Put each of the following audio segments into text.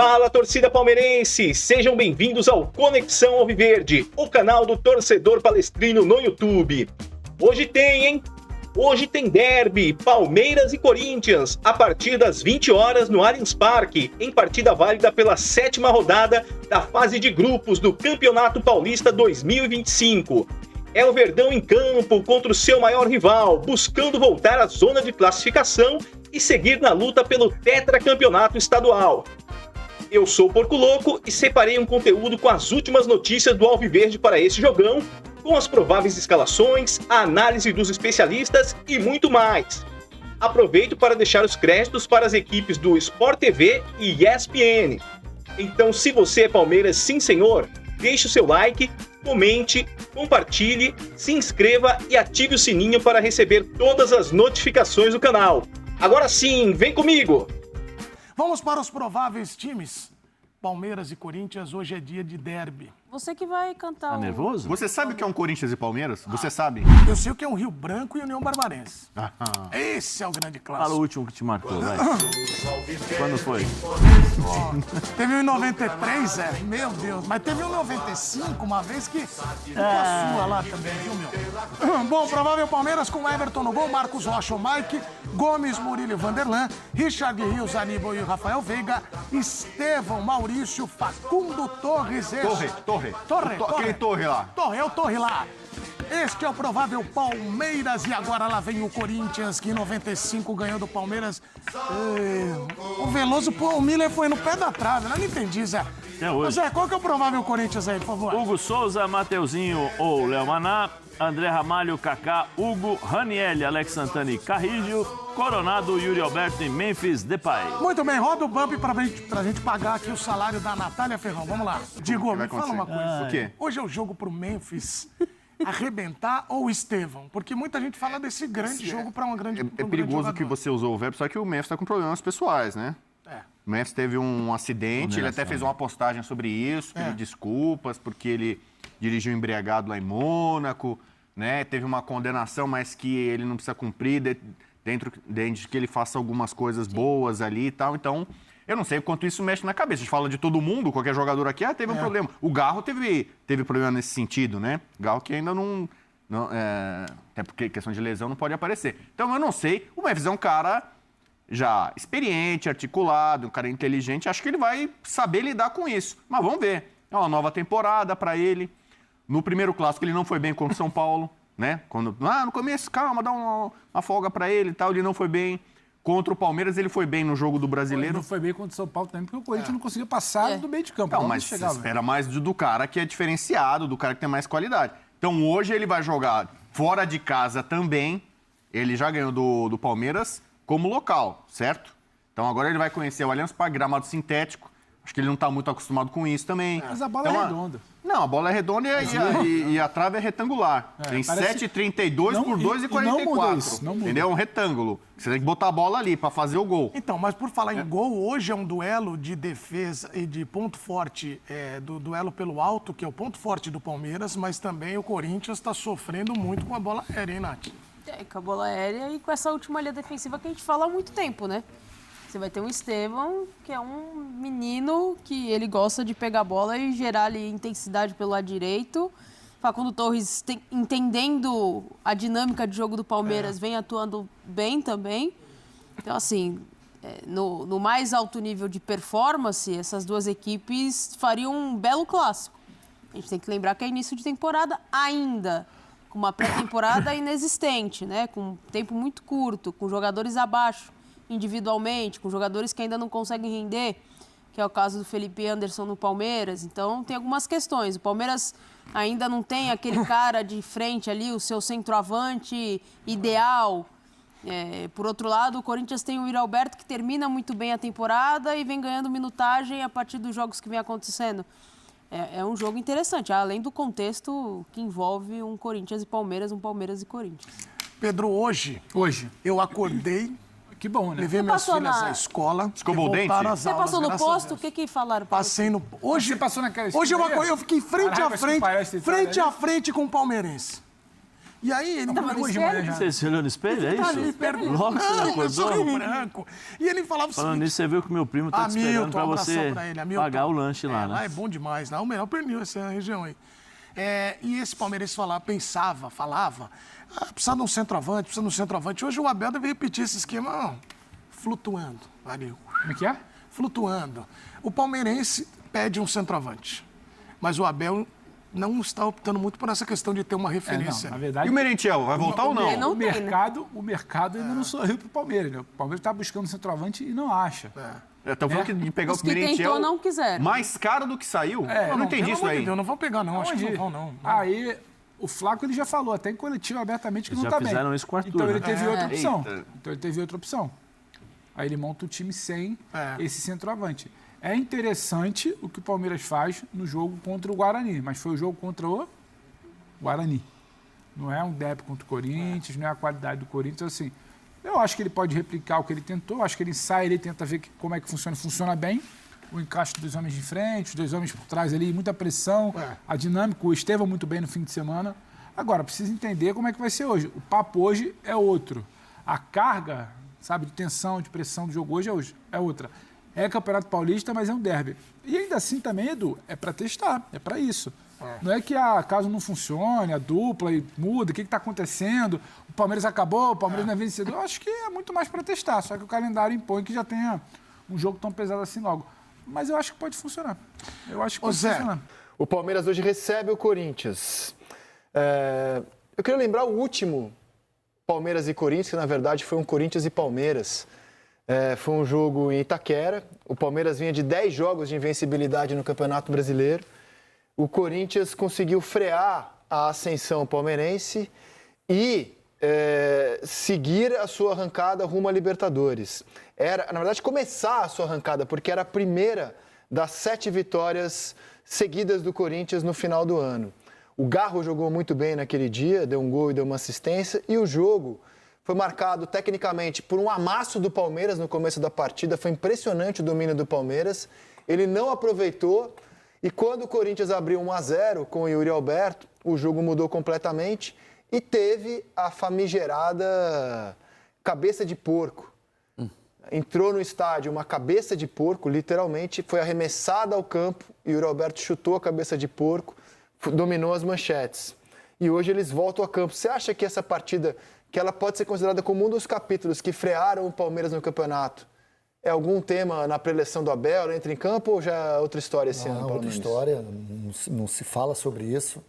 Fala, torcida palmeirense! Sejam bem-vindos ao Conexão Alviverde, o canal do torcedor palestrino no YouTube. Hoje tem derby, Palmeiras e Corinthians, a partir das 20 horas no Allianz Parque, em partida válida pela 7ª rodada da fase de grupos do Campeonato Paulista 2025. É o Verdão em campo contra o seu maior rival, buscando voltar à zona de classificação e seguir na luta pelo tetracampeonato estadual. Eu sou o Porco Louco e separei um conteúdo com as últimas notícias do Alviverde para esse jogão, com as prováveis escalações, a análise dos especialistas e muito mais. Aproveito para deixar os créditos para as equipes do Sport TV e ESPN. Então, se você é Palmeiras, sim senhor, deixe o seu like, comente, compartilhe, se inscreva e ative o sininho para receber todas as notificações do canal. Agora sim, vem comigo! Vamos para os prováveis times. Palmeiras e Corinthians, hoje é dia de derby. Você que vai cantar. Tá nervoso? Você sabe o que é um Corinthians e Palmeiras? Você sabe? Eu sei o que é um Rio Branco e União Barbarense. Esse é o grande clássico. Fala o último que te marcou, vai. Quando foi? Teve um em 93, meu Deus. Mas teve um em 95, uma vez que ficou a sua lá também, viu, meu? Bom, provável Palmeiras com Everton no gol, Marcos Rocha, o Mike, Gomes, Murilo e Vanderlan, Richard Rios, Aníbal e Rafael Veiga, Estevão, Maurício, Facundo Torres. Aquele Torre lá. É o Torre lá. Este é o provável Palmeiras e agora lá vem o Corinthians, que em 95 ganhou do Palmeiras. O Veloso, o Miller foi no pé da trave, eu não entendi, Zé. Zé, qual que é o provável Corinthians aí, por favor? Hugo Souza, Mateuzinho ou Léo Maná, André Ramalho, Kaká, Hugo, Raniel, Alex Santana e Carrillo, Coronado, Yuri Alberto e Memphis Depay. Muito bem, roda o bump pra gente pagar aqui o salário da Natália Ferrão. Vamos lá. Diego, me fala uma coisa. O quê? Hoje é o jogo pro Memphis arrebentar ou Estevão? Porque muita gente fala desse grande jogo pra uma grande... É perigoso que você usou o verbo, só que o Memphis tá com problemas pessoais, né? O Memphis teve um acidente, ele até fez uma postagem sobre isso, pediu desculpas, porque ele dirigiu embriagado lá em Mônaco, né? Teve uma condenação, mas que ele não precisa cumprir dentro de que ele faça algumas coisas boas ali e tal. Então, eu não sei o quanto isso mexe na cabeça. A gente fala de todo mundo, qualquer jogador aqui, teve um problema. O Garro teve problema nesse sentido, né? Garro que ainda não até porque questão de lesão não pode aparecer. Então, eu não sei. O Memphis é um cara já experiente, articulado, um cara inteligente. Acho que ele vai saber lidar com isso. Mas vamos ver. É uma nova temporada para ele. No primeiro clássico ele não foi bem contra o São Paulo, né? No começo, calma, dá uma folga para ele e tal, ele não foi bem. Contra o Palmeiras ele foi bem no jogo do Brasileiro. Não foi bem contra o São Paulo também, porque o Corinthians não conseguia passar do meio de campo. Não, mas você espera mais do cara que é diferenciado, do cara que tem mais qualidade. Então hoje ele vai jogar fora de casa também. Ele já ganhou do Palmeiras como local, certo? Então agora ele vai conhecer o Allianz Parque, gramado sintético. Acho que ele não está muito acostumado com isso também. Mas a bola é redonda. Não, a bola é redonda e a trave é retangular. Tem 7,32 por 2,44. Entendeu? É um retângulo. Você tem que botar a bola ali para fazer o gol. Então, mas por falar em gol, hoje é um duelo de defesa e de ponto forte, do duelo pelo alto, que é o ponto forte do Palmeiras, mas também o Corinthians está sofrendo muito com a bola aérea, hein, Nath? Com a bola aérea e com essa última linha defensiva que a gente fala há muito tempo, né? Você vai ter um Estevão, que é um menino que ele gosta de pegar a bola e gerar ali intensidade pelo lado direito. Facundo Torres, entendendo a dinâmica de jogo do Palmeiras, vem atuando bem também. Então, assim, no mais alto nível de performance, essas duas equipes fariam um belo clássico. A gente tem que lembrar que é início de temporada ainda, com uma pré-temporada inexistente, né? Com um tempo muito curto, com jogadores abaixo individualmente, com jogadores que ainda não conseguem render, que é o caso do Felipe Anderson no Palmeiras. Então, tem algumas questões. O Palmeiras ainda não tem aquele cara de frente ali, o seu centroavante ideal. Por outro lado, o Corinthians tem o Yuri Alberto, que termina muito bem a temporada e vem ganhando minutagem a partir dos jogos que vem acontecendo. É um jogo interessante, além do contexto que envolve um Corinthians e Palmeiras, um Palmeiras e Corinthians. Pedro, hoje eu acordei... Que bom, né? Levei meus filhos à escola. Escovou o dente? Você passou no posto? O que falaram? Passei no... Você passou naquela Hoje eu fiquei frente a frente com o palmeirense. E aí ele Tava no hoje de manhã espelho? já. Você se olhou no espelho, é isso? Logo você Não, acordou? sorriso branco. E ele falava o Falando seguinte... nisso, você viu que o meu primo tá te esperando pra abração você pra ele, Hamilton. pagar o lanche lá, Lá né? é bom demais, lá. O melhor pernil, essa região aí. E esse palmeirense falava, precisa de um centroavante, Hoje o Abel deve repetir esse esquema, flutuando, valeu. Como é que é? Flutuando. O palmeirense pede um centroavante, mas o Abel não está optando muito por essa questão de ter uma referência. Na verdade, E o Merentiel, vai voltar ou não? Não o tem, né? mercado ainda não sorriu pro Palmeiras, né? O Palmeiras tá buscando centroavante e não acha. Estão falando que de pegar Os o que Merentiel tentou não quiseram. mais caro do que saiu. Eu não entendi isso aí. Não vão pegar, não. Acho que não vão, não. Aí, o Flaco ele já falou, até em coletivo abertamente, que Eles não já tá bem. fizeram isso com o Arthur, Então ele né? teve outra opção. Eita. Então ele teve outra opção. Aí ele monta o time sem É. esse centroavante. É interessante o que o Palmeiras faz no jogo contra o Guarani, mas foi o jogo contra o Guarani. Não é um derby contra o Corinthians, não é a qualidade do Corinthians, assim. Eu acho que ele pode replicar o que ele tentou, acho que ele sai, ele tenta ver como é que funciona bem. O encaixe dos homens de frente, os dois homens por trás ali, muita pressão, a dinâmica, o Estevão muito bem no fim de semana. Agora, precisa entender como é que vai ser hoje. O papo hoje é outro. A carga, sabe, de tensão, de pressão do jogo hoje é outra. É Campeonato Paulista, mas é um derby. E ainda assim também, Edu, é para testar, é para isso. Não é que caso não funcione, a dupla e muda, o que está acontecendo, o Palmeiras acabou, o Palmeiras não é vencedor. Eu acho que é muito mais para testar, só que o calendário impõe que já tenha um jogo tão pesado assim logo. Mas eu acho que pode funcionar. Eu acho que pode funcionar. O Palmeiras hoje recebe o Corinthians. Eu queria lembrar o último Palmeiras e Corinthians, que na verdade foi um Corinthians e Palmeiras. Foi um jogo em Itaquera. O Palmeiras vinha de 10 jogos de invencibilidade no Campeonato Brasileiro. O Corinthians conseguiu frear a ascensão palmeirense e seguir a sua arrancada rumo à Libertadores. Na verdade, começar a sua arrancada, porque era a primeira das 7 vitórias seguidas do Corinthians no final do ano. O Garro jogou muito bem naquele dia, deu um gol e deu uma assistência, e o jogo foi marcado tecnicamente por um amasso do Palmeiras no começo da partida. Foi impressionante o domínio do Palmeiras. Ele não aproveitou. E quando o Corinthians abriu 1-0 com o Yuri Alberto, o jogo mudou completamente e teve a famigerada cabeça de porco. Entrou no estádio uma cabeça de porco, literalmente, foi arremessada ao campo, e o Yuri Alberto chutou a cabeça de porco, dominou as manchetes. E hoje eles voltam a campo. Você acha que essa partida, que ela pode ser considerada como um dos capítulos que frearam o Palmeiras no campeonato, é algum tema na preleção do Abel, entra em campo, ou já é outra história esse ano? Não, outra história, não se fala sobre isso.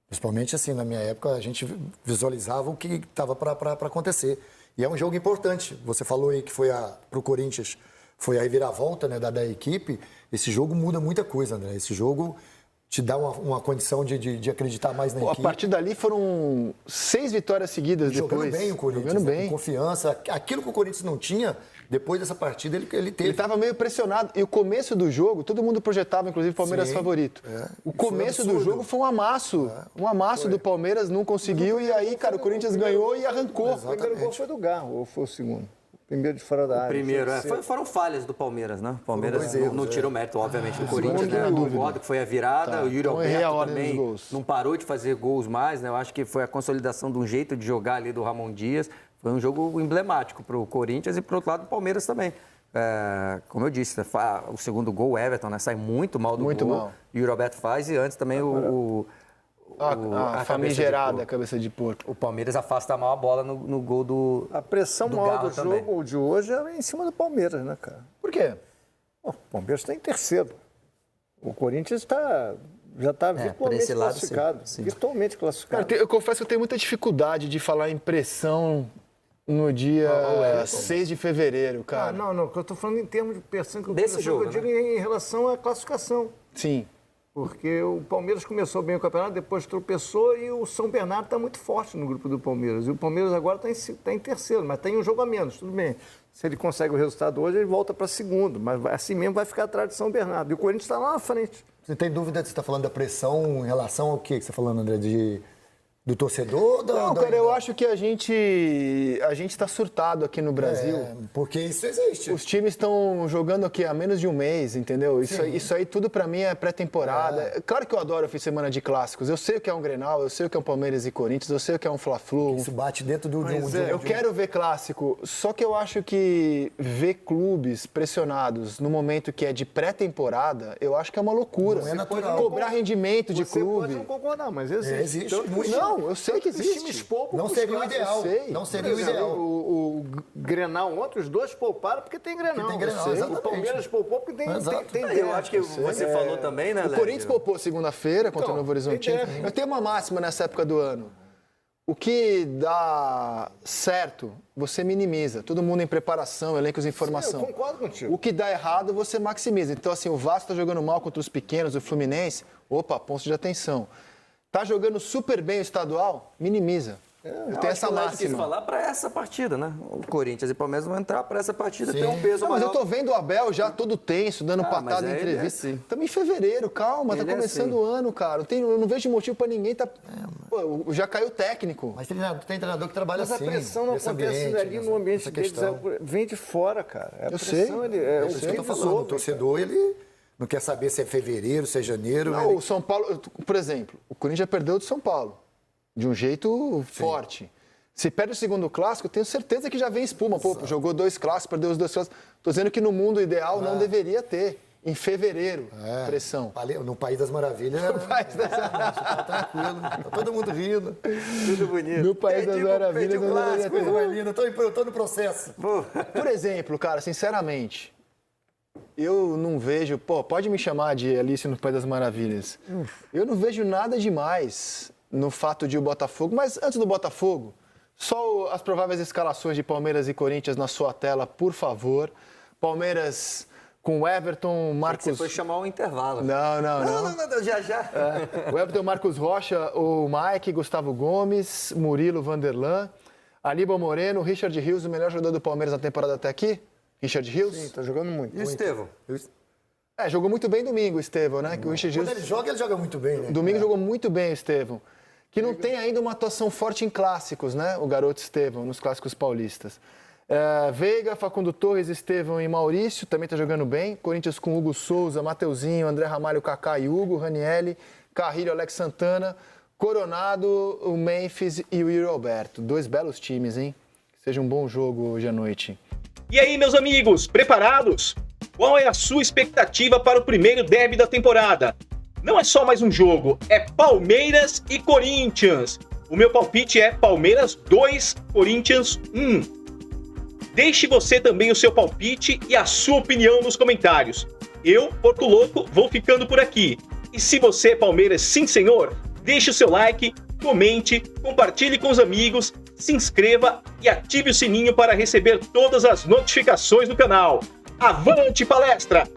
Principalmente assim, na minha época, a gente visualizava o que estava para acontecer. E é um jogo importante. Você falou aí que foi para o Corinthians, foi a reviravolta, né, da equipe. Esse jogo muda muita coisa, André. Esse jogo te dá uma condição de acreditar mais na equipe. A partir dali foram 6 vitórias seguidas depois. Jogando bem o Corinthians, Jogando bem. Com confiança. Aquilo que o Corinthians não tinha, depois dessa partida, ele teve. Ele estava meio pressionado. E o começo do jogo, todo mundo projetava, inclusive, o Palmeiras favorito. O começo do jogo foi um amasso. Um amasso do Palmeiras, não conseguiu. E aí, cara, o Corinthians ganhou e arrancou. O primeiro gol foi do Garro, ou foi o segundo? O primeiro de fora da área. Primeiro, foram falhas do Palmeiras, né? O Palmeiras não tirou mérito, obviamente, do Corinthians, né? Eu concordo que foi a virada. O Yuri Alberto também não parou de fazer gols mais, né? Eu acho que foi a consolidação de um jeito de jogar ali do Ramon Dias. Foi um jogo emblemático para o Corinthians e, por outro lado, do Palmeiras também. Como eu disse, o segundo gol, o Everton, né? Sai muito mal do gol. Mal. O Yuri Alberto faz e antes também a famigerada cabeça de porco. O Palmeiras afasta mal a bola no gol do A pressão maior do jogo de hoje é em cima do Palmeiras, né, cara? Por quê? O Palmeiras está em terceiro. O Corinthians já está virtualmente classificado. Virtualmente classificado. Cara, eu confesso que eu tenho muita dificuldade de falar em pressão no dia 6 de fevereiro, cara. Não. O que eu estou falando em termos de pressão, desse jogo, eu digo em relação à classificação. Sim. Porque o Palmeiras começou bem o campeonato, depois tropeçou e o São Bernardo está muito forte no grupo do Palmeiras. E o Palmeiras agora está em terceiro, mas tem um jogo a menos, tudo bem. Se ele consegue o resultado hoje, ele volta para segundo. Mas assim mesmo vai ficar atrás de São Bernardo. E o Corinthians está lá na frente. Você tem dúvida, você está falando da pressão em relação ao quê que você está falando, André? Do torcedor? Não, cara, eu acho que a gente está surtado aqui no Brasil. Porque isso existe. Os times estão jogando aqui há menos de um mês, entendeu? Isso aí tudo pra mim é pré-temporada. Claro que eu adoro o fim de semana de clássicos. Eu sei o que é um Grenal, eu sei o que é um Palmeiras e Corinthians, eu sei o que é um Fla-Flu. Isso bate dentro do... Eu quero ver clássico, só que eu acho que ver clubes pressionados no momento que é de pré-temporada, eu acho que é uma loucura. Não é natural. Cobrar rendimento de Você clube. pode não concordar, mas existe. Não, eu sei que existe. Times poupam Não seria o ideal. Não seria o ideal. O Grenal ontem, os dois pouparam porque tem Grenal. O Palmeiras poupou porque tem Eu acho que você falou também, né, Léo? O Corinthians poupou segunda-feira contra o Novo Horizontino. Eu tenho uma máxima nessa época do ano. O que dá certo, você minimiza. Todo mundo em preparação, elencos em formação. Eu concordo contigo. O que dá errado, você maximiza. Então, assim, o Vasco tá jogando mal contra os pequenos, o Fluminense, ponto de atenção. Tá jogando super bem o estadual, minimiza. Eu tenho essa máxima. Quis falar para essa partida, né? O Corinthians e o Palmeiras vão entrar para essa partida, tem um peso mas maior. eu tô vendo o Abel já todo tenso, dando patada em entrevista. Estamos em fevereiro, calma, tá começando o ano, cara. Eu não vejo motivo para ninguém Pô, já caiu o técnico. Mas tem treinador que trabalha assim. Mas a pressão não acontece ali no ambiente deles, vem de fora, cara. Eu sei. É isso que eu tô falando. O torcedor, ele não quer saber se é fevereiro, se é janeiro. Não, o São Paulo, por exemplo, o Corinthians já perdeu do São Paulo. De um jeito forte. Se perde o segundo clássico, eu tenho certeza que já vem espuma. Pô, jogou 2 clássicos, perdeu os 2 clássicos. Tô dizendo que no mundo ideal não deveria ter. Em fevereiro, pressão. No País das Maravilhas. No País das Maravilhas. Tá tranquilo. Tá todo mundo rindo. Tudo bonito. No País das Maravilhas não deveria ter. Coisa mais linda. Eu tô no processo. Por exemplo, cara, sinceramente, eu não vejo... Pô, pode me chamar de Alice no País das Maravilhas. Eu não vejo nada demais no fato de o Botafogo... Mas antes do Botafogo, só as prováveis escalações de Palmeiras e Corinthians na sua tela, por favor. Palmeiras com Everton, Marcos... Você foi chamar um intervalo. Não, já. O Everton, Marcos Rocha, o Mike, Gustavo Gomes, Murilo, Vanderlan, Aníbal Moreno, Richard Rios, o melhor jogador do Palmeiras na temporada até aqui. Richard Rios? Sim, tá jogando muito. E o Estevão? Jogou muito bem domingo o Estevão, né? Que o Richard Rios... Quando ele joga muito bem, né? Domingo jogou muito bem o Estevão. Que não tem ainda uma atuação forte em clássicos, né? O garoto Estevão, nos clássicos paulistas. Veiga, Facundo Torres, Estevão e Maurício, também tá jogando bem. Corinthians com Hugo Souza, Mateuzinho, André Ramalho, Kaká e Hugo, Ranielli, Carrilho, Alex Santana, Coronado, o Memphis e o Yuri Alberto. 2 belos times, hein? Que seja um bom jogo hoje à noite. E aí, meus amigos, preparados? Qual é a sua expectativa para o primeiro derby da temporada? Não é só mais um jogo, é Palmeiras e Corinthians. O meu palpite é Palmeiras 2, Corinthians 1. Deixe você também o seu palpite e a sua opinião nos comentários. Eu, Porco Louco, vou ficando por aqui. E se você é Palmeiras, sim senhor, deixe o seu like, comente, compartilhe com os amigos, se inscreva e ative o sininho para receber todas as notificações do canal. Avante palestra!